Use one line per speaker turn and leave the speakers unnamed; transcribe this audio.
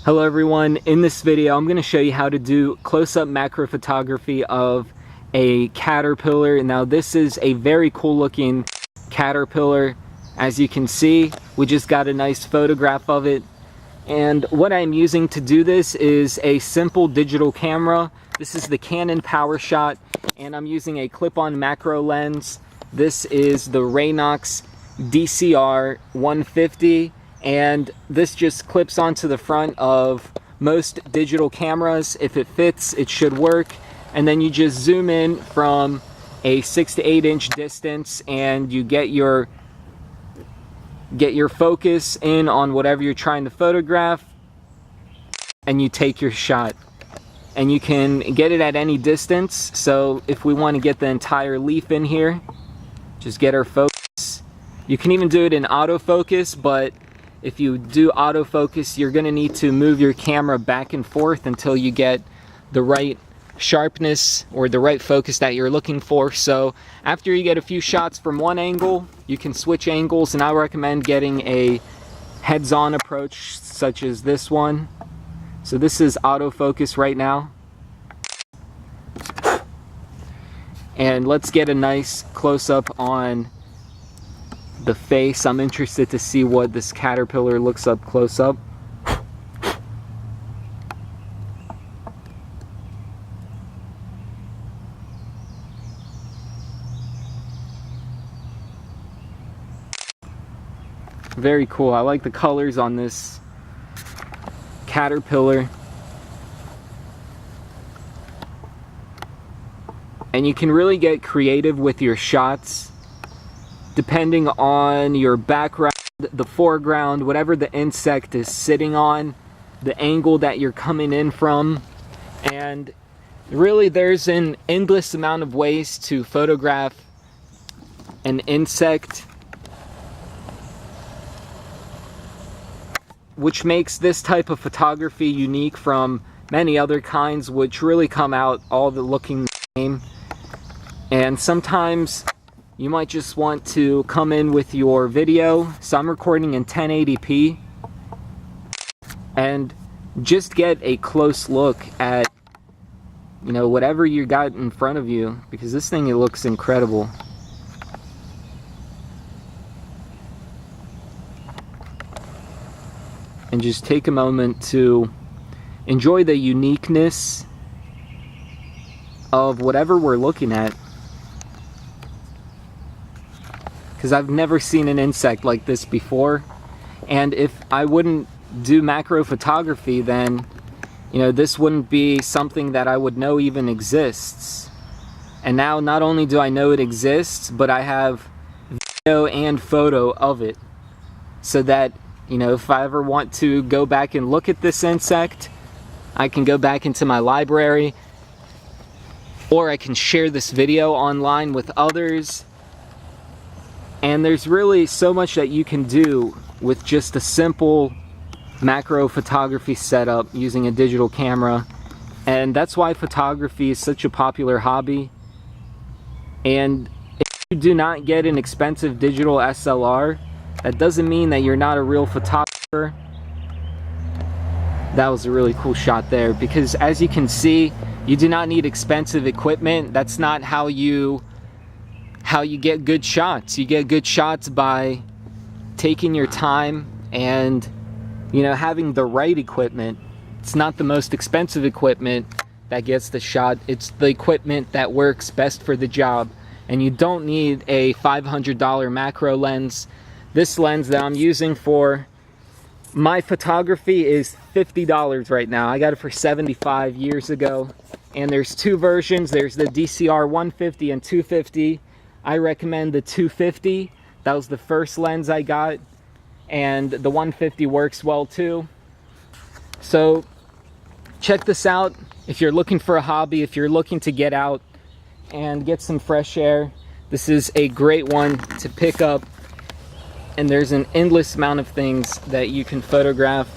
Hello everyone, in this video I'm going to show you how to do close-up macro photography of a caterpillar. Now this is a very cool looking caterpillar. As you can see, we just got a nice photograph of it. And what I'm using to do this is a simple digital camera. This is the Canon PowerShot, and I'm using a clip-on macro lens. This is the Raynox DCR-150. And this just clips onto the front of most digital cameras. If it fits, it should work. And then you just zoom in from a 6 to 8 inch distance, and you get your focus in on whatever you're trying to photograph, and you take your shot. And you can get it at any distance. So if we want to get the entire leaf in here, just get our focus. You can even do it in autofocus, but if you do autofocus, you're going to need to move your camera back and forth until you get the right sharpness or the right focus that you're looking for. So after you get a few shots from one angle, you can switch angles, and I recommend getting a heads-on approach such as this one. So this is autofocus right now. And let's get a nice close-up on the face. I'm interested to see what this caterpillar looks up close up. Very cool. I like the colors on this caterpillar. And you can really get creative with your shots depending on your background, the foreground, whatever the insect is sitting on, the angle that you're coming in from. And really there's an endless amount of ways to photograph an insect, which makes this type of photography unique from many other kinds, which really come out all the looking the same. And sometimes you might just want to come in with your video. So I'm recording in 1080p, and just get a close look at, you know, whatever you got in front of you, because this thing, it looks incredible. And just take a moment to enjoy the uniqueness of whatever we're looking at. Because I've never seen an insect like this before. And if I wouldn't do macro photography, then, you know, this wouldn't be something that I would know even exists. And now not only do I know it exists, but I have video and photo of it. So that, you know, if I ever want to go back and look at this insect, I can go back into my library, or I can share this video online with others. And there's really so much that you can do with just a simple macro photography setup using a digital camera. And that's why photography is such a popular hobby. And if you do not get an expensive digital SLR, that doesn't mean that you're not a real photographer. That was a really cool shot there, because as you can see, you do not need expensive equipment. That's not how you get good shots. You get good shots by taking your time and, you know, having the right equipment. It's not the most expensive equipment that gets the shot. It's the equipment that works best for the job. And you don't need a $500 macro lens. This lens that I'm using for my photography is $50 right now. I got it for $75 years ago. And there's two versions. There's the DCR-150 and 250. I recommend the 250. That was the first lens I got, and the 150 works well too. So check this out if you're looking for a hobby, if you're looking to get out and get some fresh air. This is a great one to pick up, and there's an endless amount of things that you can photograph.